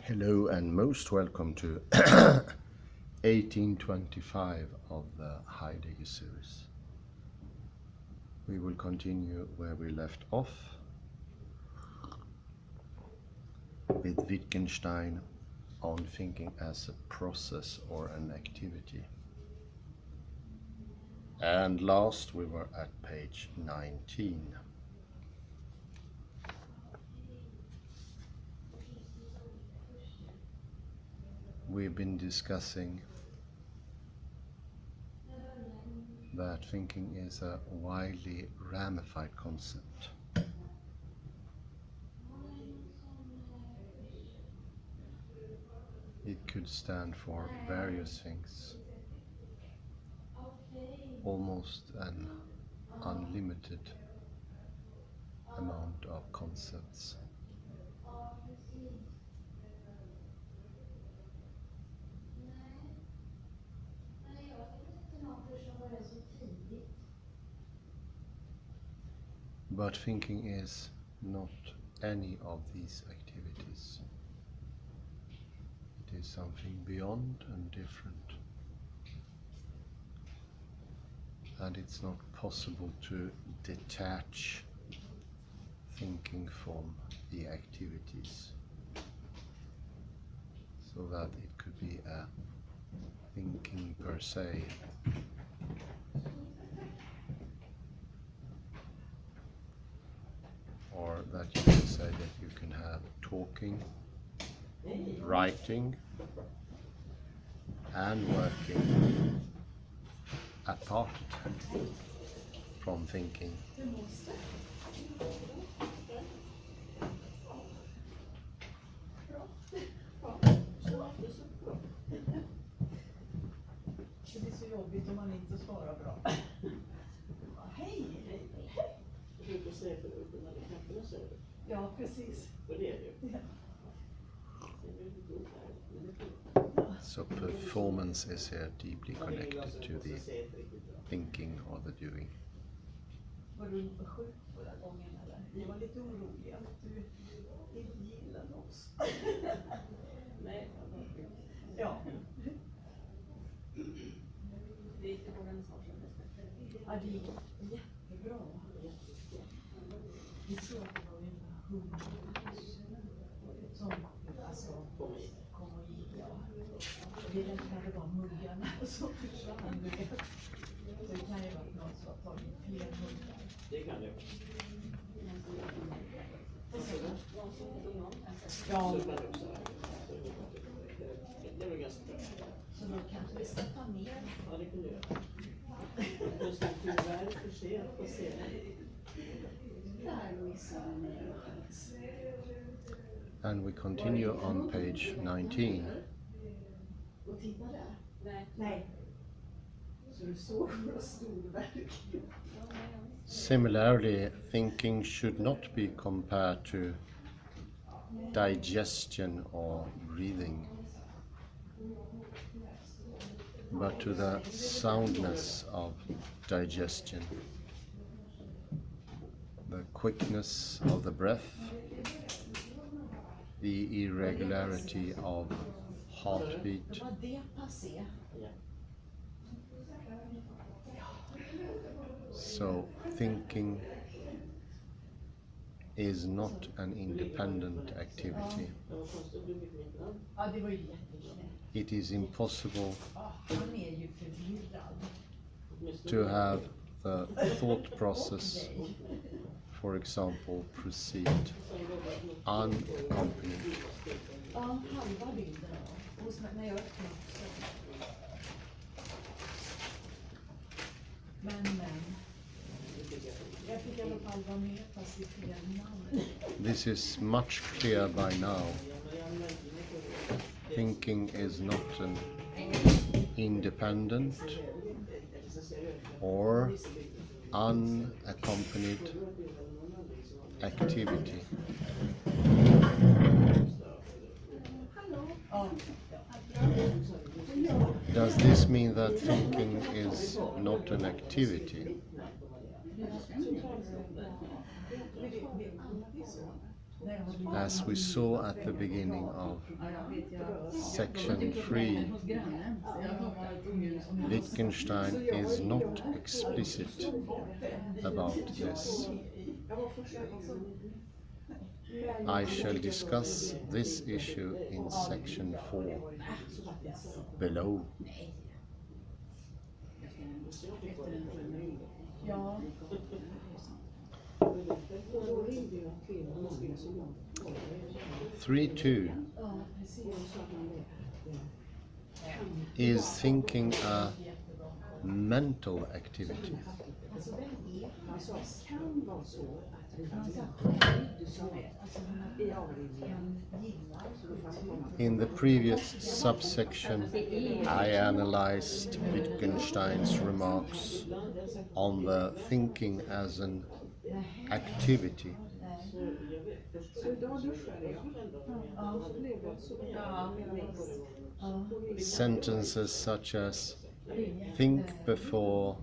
Hello and most welcome to 1825 of the Heidegger series. We will continue where we left off with Wittgenstein on thinking as a process or an activity. And last we were at page 19. We've been discussing that thinking is a widely ramified concept. It could stand for various things, almost an unlimited amount of concepts. But thinking is not any of these activities. It is something beyond and different. And it's not possible to detach thinking from the activities, so that it could be a thinking per se. Or that you can say that you can have talking, writing and working apart from thinking. Det är så jobbigt om man inte svarar bra. Hej! Du brukar säga för dig när du kan säga det. Ja, precis. Och det är det ju. Ja. So performance is here deeply connected to the thinking or the doing. Var du sjuk förra gången eller? Vi var lite oroliga att du inte gillade oss. Nej. Ja. Det gick på den sorten. Ja, det gick jättebra. Vi såg att det var ungefär 100 som kom och gick. Ja. Vi räknade bara muggarna och så försvann det. Så det kan ju vara någon som har tagit fler muggar. Det kan det. Ja. Det var ganska bra. Så då kanske vi ska ta ner. Ja, det kan du göra. Då ska vi tyvärr för sent på scenen. And we continue on page 19. Och titta där. Nej. Så du såg några storverk. Similarly, thinking should not be compared to digestion or breathing, but to the soundness of digestion, the quickness of the breath, the irregularity of heartbeat, Var det passé? so thinking is not an independent activity. Ja, det var ju jätteknäppt. It is impossible Han är ju förvirrad. to have the thought process, for example, proceed unaccompanied. Ja, halva bilden då. Och när jag öppnar också. Men. Jag fick i alla fall vara med fast i fel namn. This is much clearer by now. Thinking is not an independent or unaccompanied activity. Does this mean that thinking is not an activity? När as we saw at the beginning of section 3, Wittgenstein is not explicit about this. I shall discuss this issue in section 4 below. Ja. 3.2 is thinking a mental activity. In the previous subsection, I analyzed Wittgenstein's remarks on the thinking as an activity. Sentences such as "think before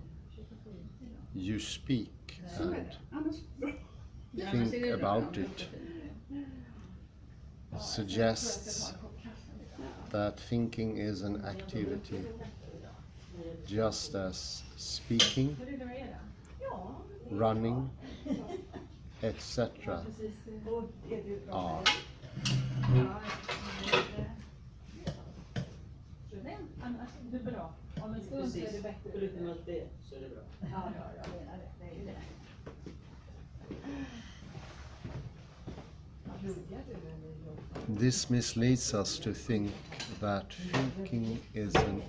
you speak" and "think about it" suggests that thinking is an activity, just as speaking, running, etc. are. Det är bra. Om en stund så är det bättre. Förutom allt det så är det bra. Ja, jag menar det. Det är ju det. This misleads us to think that thinking is an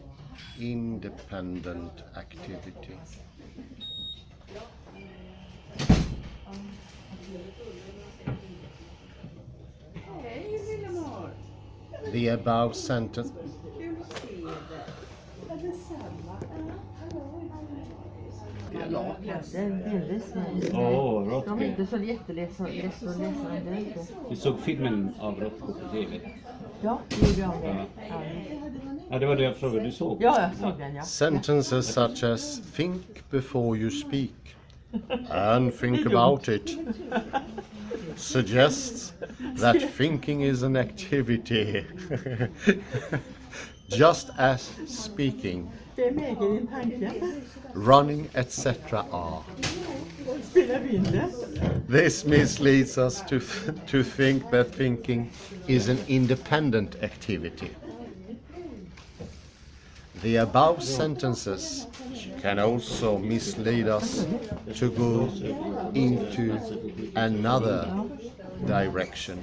independent activity. The above sentence Ja, delvis. De är inte så lätt att läsa. Vi såg filmen av Råttko på TV. Ja, det gjorde jag med. Ja, det var det jag frågade. Du såg? Ja, jag såg den, ja. sentences such as "think before you speak" and "think about it" suggests that thinking is an activity, just as speaking, Det är med i din tanke. running, etc. are. Spelar vi in det? This misleads us to think that thinking is an independent activity. The above sentences can also mislead us to go into another direction,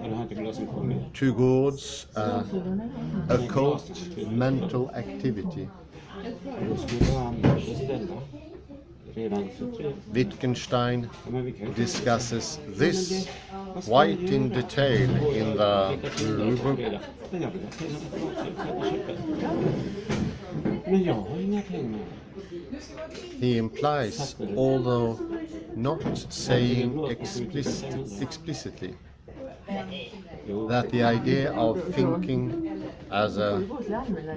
Ja, du har inte glasen kommit. towards occult mental activity. Då skulle han beställa redan för 3. Wittgenstein Ja, men vi kan ju discusses this quite in detail in the Men jag vill ha pengar tillbaka. Men jag har inga pengar. He implies, although not saying explicitly, that the idea of thinking as a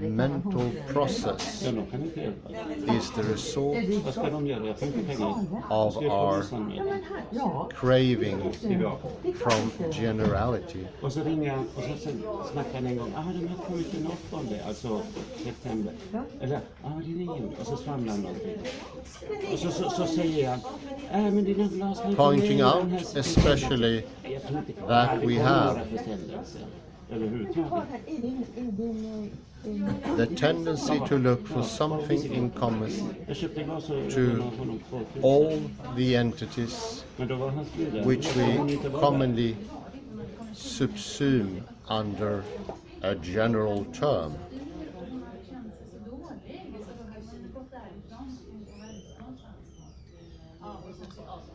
mental process Ja, de kan inte hjälpa. is the result Vad ska de göra? Jag får inte pengar. of Ska jag our få sanningen? craving Ja. from generality. Och så ringer han och så snackar han en gång. De har kommit den 8, alltså september. Eller, det är 9. Och så svamlar han någonting. Och så säger han, men dina glas kan inte Pointing med out den här especially Jag tror inte that we have överhuvudtaget. the tendency to look for something in common Jag köpte glas och to honom på all the entities Men då var han vidare. which we commonly subsume under a general term.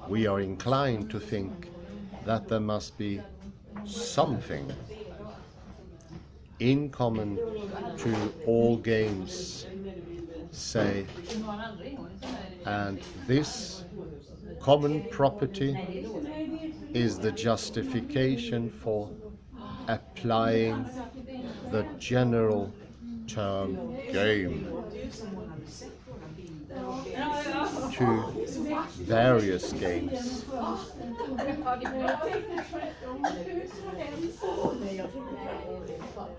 We are inclined to think that there must be something in common to all games, say, and this common property is the justification for applying the general term game. to various games,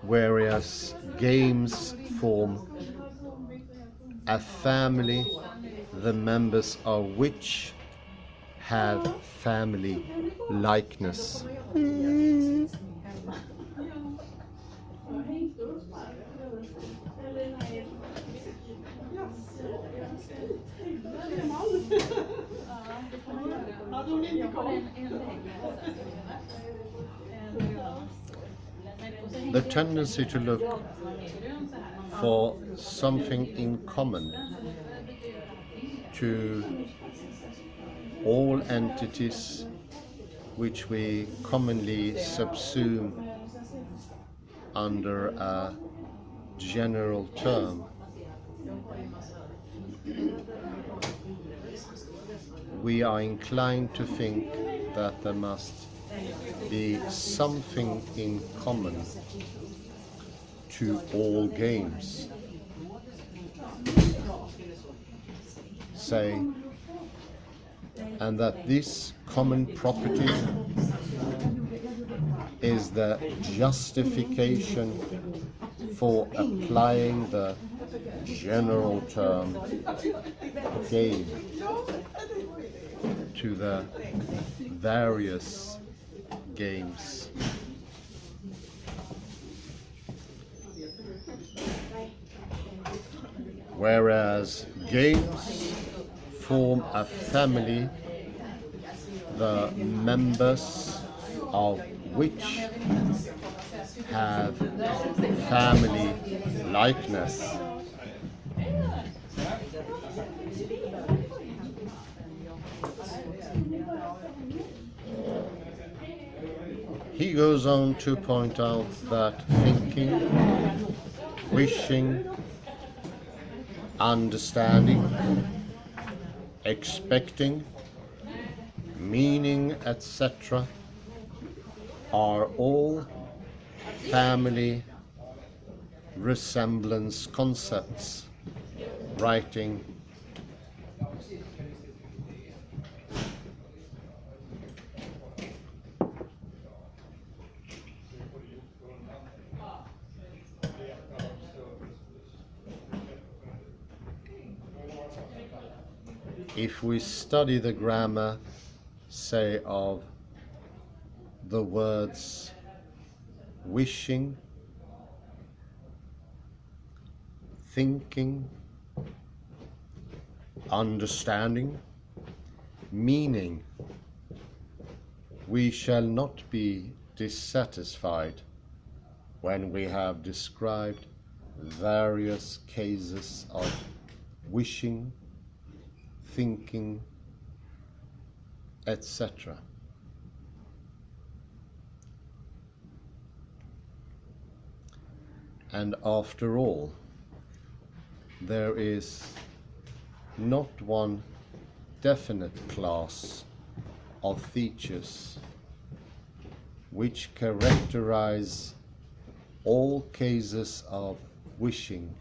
whereas games form a family, the members of which have family likeness. The tendency to look for something in common to all entities which we commonly subsume under a general term. We are inclined to think that there must be something in common to all games. Say, and that this common property is the justification for applying the general term game to the various games. Whereas games form a family, the members of which have family likeness. He goes on to point out that thinking, wishing, understanding, expecting, meaning, etc. are all family resemblance concepts, writing if we study the grammar, say, of the words wishing, thinking, understanding, meaning, we shall not be dissatisfied when we have described various cases of wishing, thinking, etc. And after all, there is not one definite class of features which characterize all cases of wishing,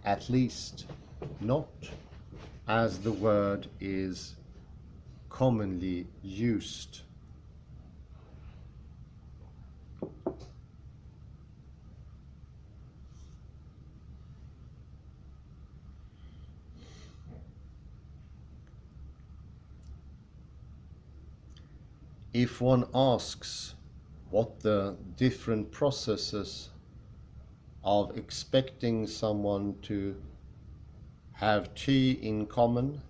at least not as the word is commonly used. If one asks what the different processes of expecting someone to have tea in common,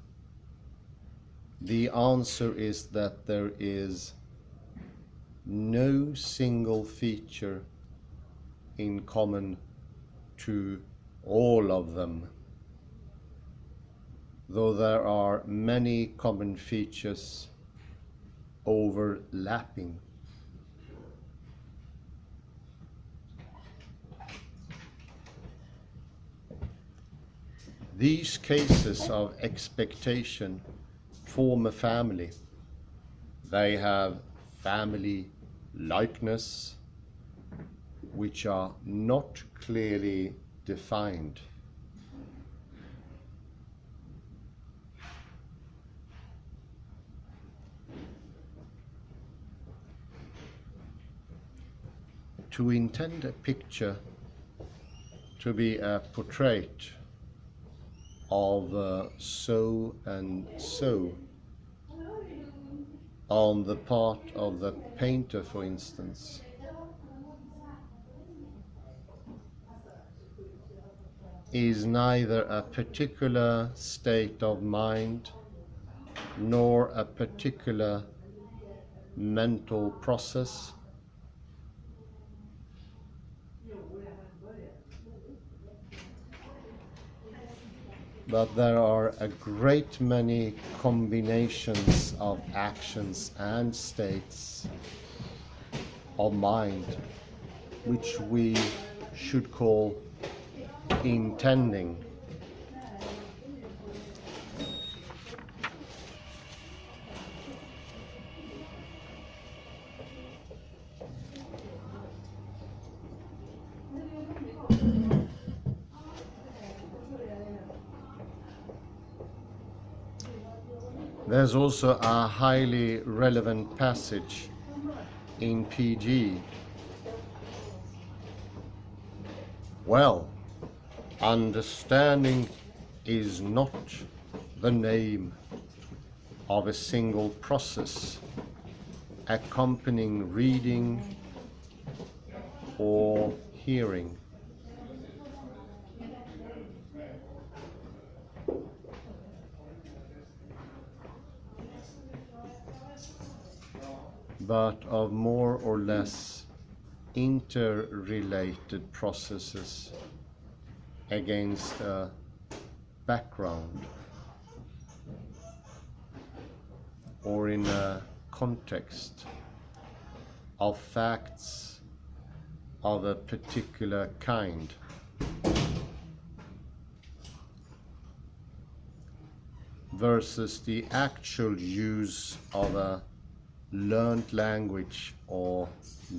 the answer is that there is no single feature in common to all of them, though there are many common features overlapping. These cases of expectation form a family. They have family likeness, which are not clearly defined. to intend a picture to be a portrait of so and so on the part of the painter, for instance, is neither a particular state of mind nor a particular mental process, but there are a great many combinations of actions and states of mind which we should call intending. There's also a highly relevant passage in PG. Well, understanding is not the name of a single process accompanying reading or hearing. But of more or less interrelated processes against a background or in a context of facts of a particular kind. Versus the actual use of a learned language or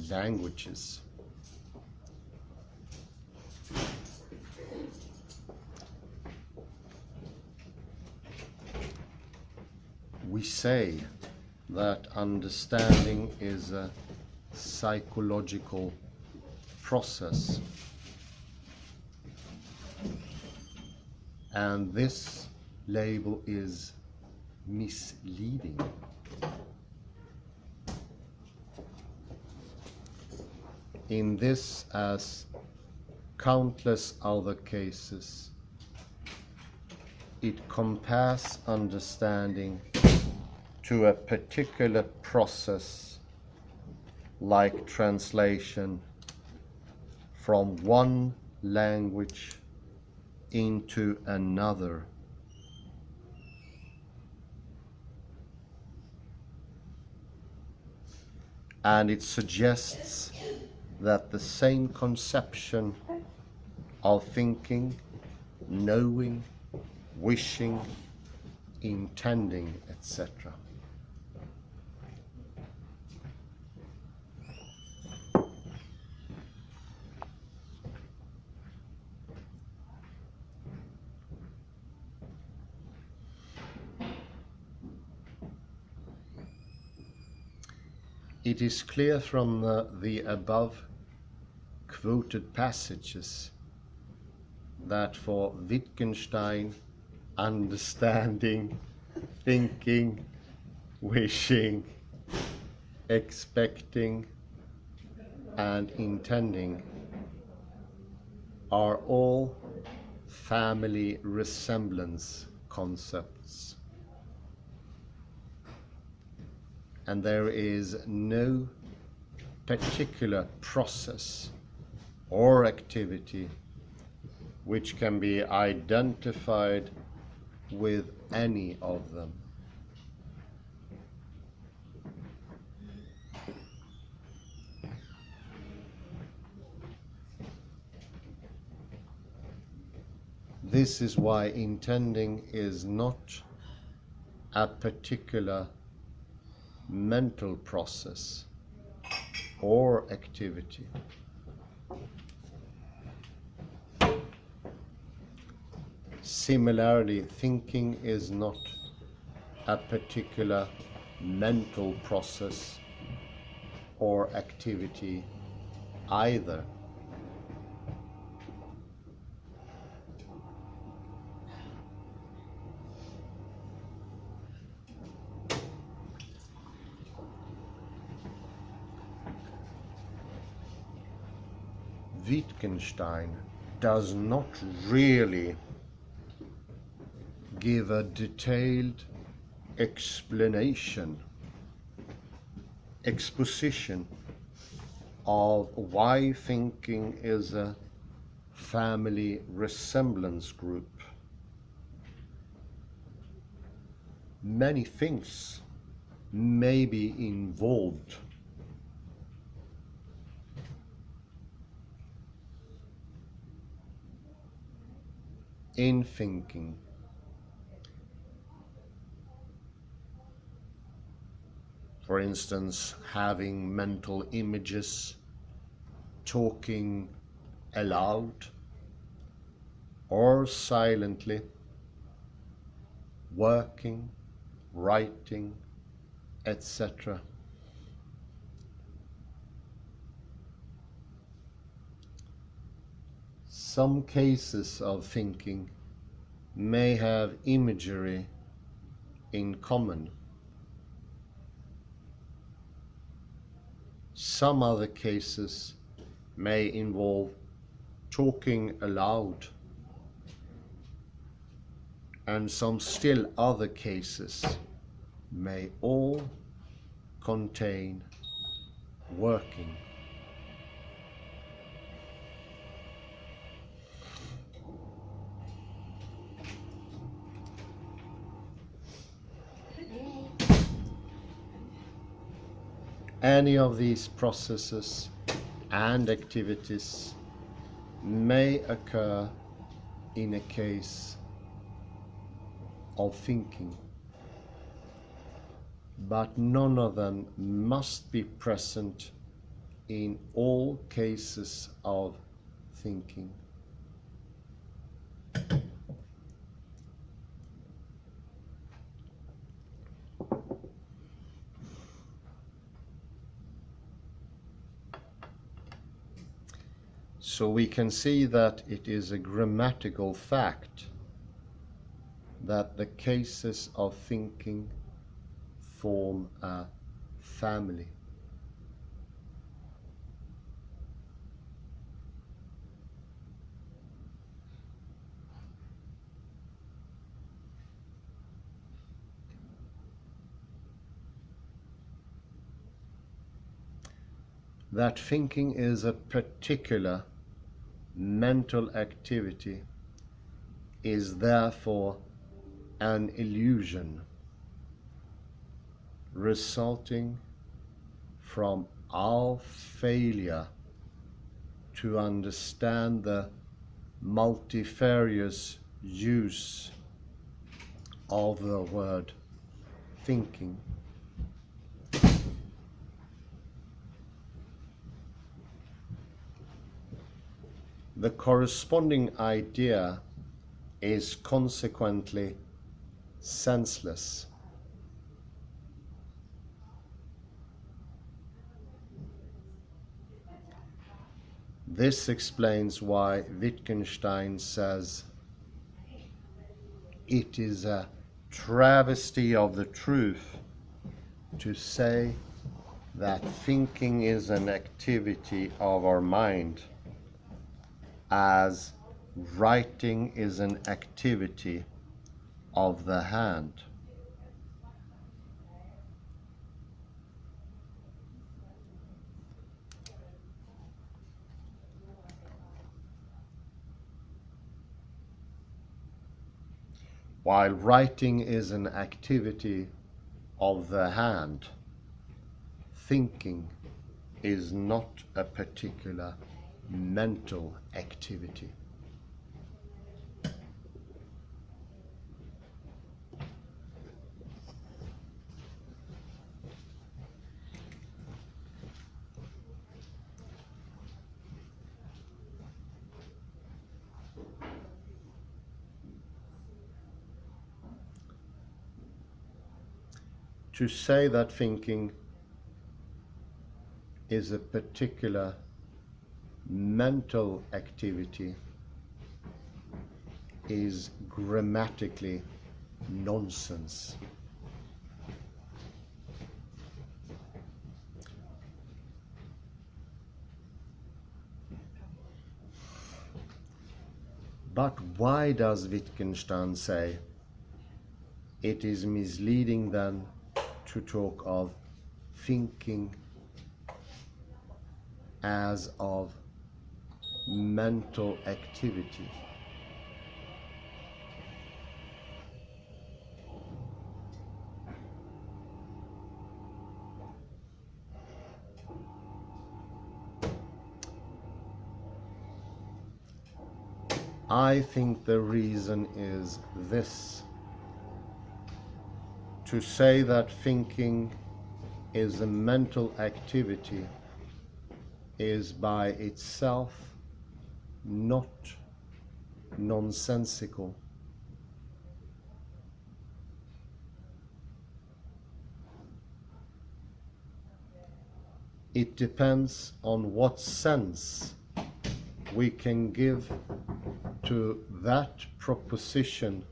languages. We say that understanding is a psychological process, and this label is misleading. In this, as countless other cases, it compares understanding to a particular process, like translation from one language into another. And it suggests that the same conception of thinking, knowing, wishing, intending, etc. It is clear from the above quoted passages that for Wittgenstein, understanding, thinking, wishing, expecting, and intending are all family resemblance concepts. And there is no particular process or activity which can be identified with any of them. This is why intending is not a particular mental process or activity. Similarly, thinking is not a particular mental process or activity either. Wittgenstein does not really give a detailed exposition of why thinking is a family resemblance group. Many things may be involved in thinking. For instance, having mental images, talking aloud or silently, working, writing, etc. Some cases of thinking may have imagery in common. Some other cases may involve talking aloud, and some still other cases may all contain working. Any of these processes and activities may occur in a case of thinking, but none of them must be present in all cases of thinking. So we can see that it is a grammatical fact that the cases of thinking form a family. That thinking is a particular mental activity is therefore an illusion resulting from our failure to understand the multifarious use of the word thinking. The corresponding idea is consequently senseless. This explains why Wittgenstein says, "It is a travesty of the truth to say that thinking is an activity of our mind, as writing is an activity of the hand." While writing is an activity of the hand, thinking is not a particular mental activity. To say that thinking is a particular mental activity is grammatically nonsense. But why does Wittgenstein say it is misleading then to talk of thinking as of mental activity? I think the reason is this. To say that thinking is a mental activity is by itself not nonsensical. It depends on what sense we can give to that proposition.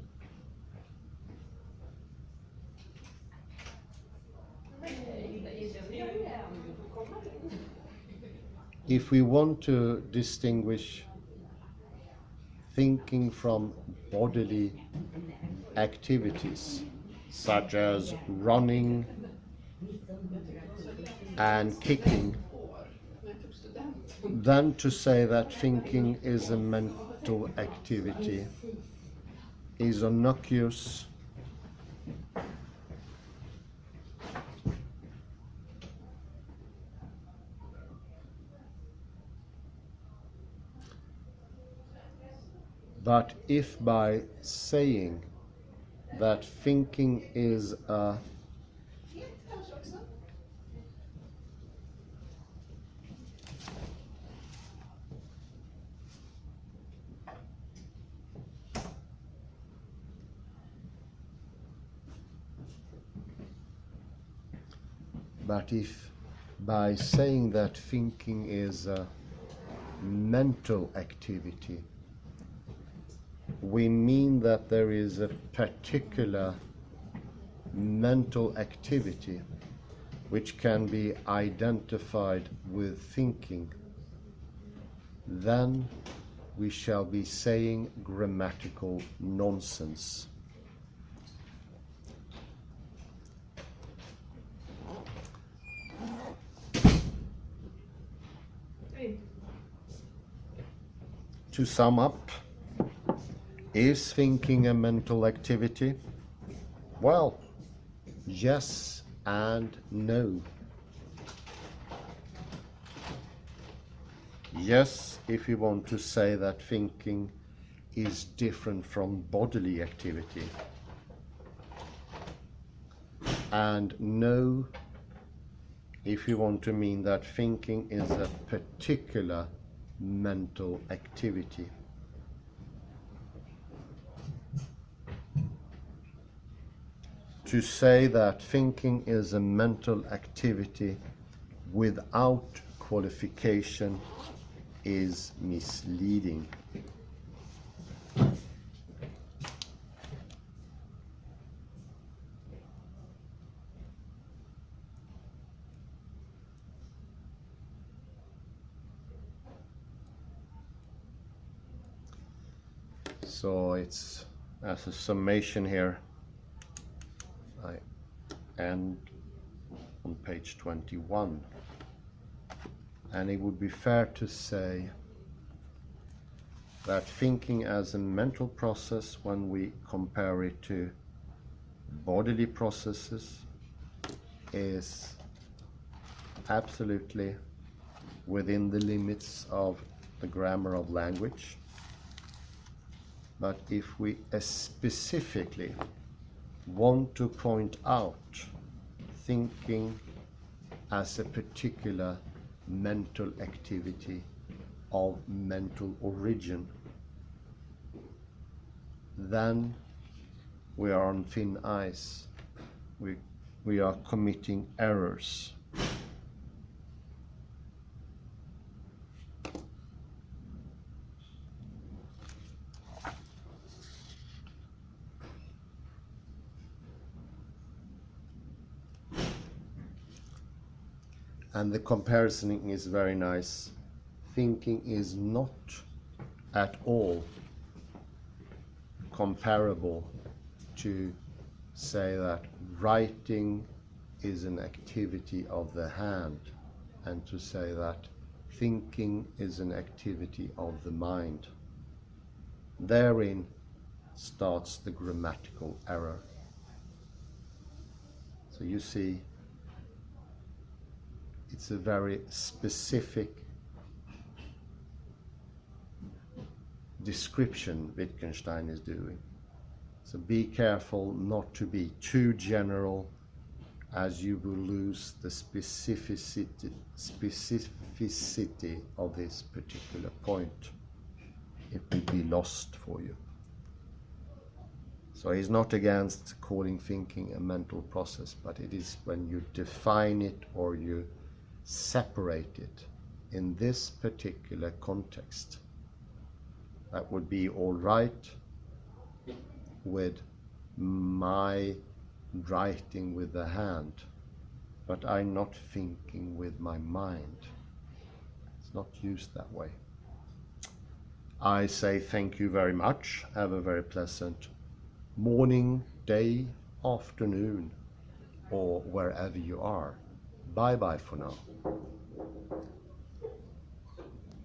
If we want to distinguish thinking from bodily activities, such as running and kicking, then to say that thinking is a mental activity is innocuous. But if by saying that thinking is a But if by saying that thinking is a mental activity, we mean that there is a particular mental activity which can be identified with thinking, then we shall be saying grammatical nonsense. To sum up, is thinking a mental activity? Well, yes and no. Yes, if you want to say that thinking is different from bodily activity. And no, if you want to mean that thinking is a particular mental activity. To say that thinking is a mental activity without qualification is misleading. So it's, as a summation here, I end on page 21. And it would be fair to say that thinking as a mental process, when we compare it to bodily processes, is absolutely within the limits of the grammar of language. But if we specifically want to point out thinking as a particular mental activity of mental origin, then we are on thin ice. We are committing errors. And the comparison is very nice. Thinking is not at all comparable to say that writing is an activity of the hand, and to say that thinking is an activity of the mind. Therein starts the grammatical error. So you see, it's a very specific description Wittgenstein is doing. So be careful not to be too general, as you will lose the specificity of this particular point. It will be lost for you. So he's not against calling thinking a mental process, but it is when you define it or you separate it in this particular context. That would be all right with my writing with the hand, but I'm not thinking with my mind. It's not used that way. I say thank you very much. Have a very pleasant morning, day, afternoon, or wherever you are. Bye bye for now.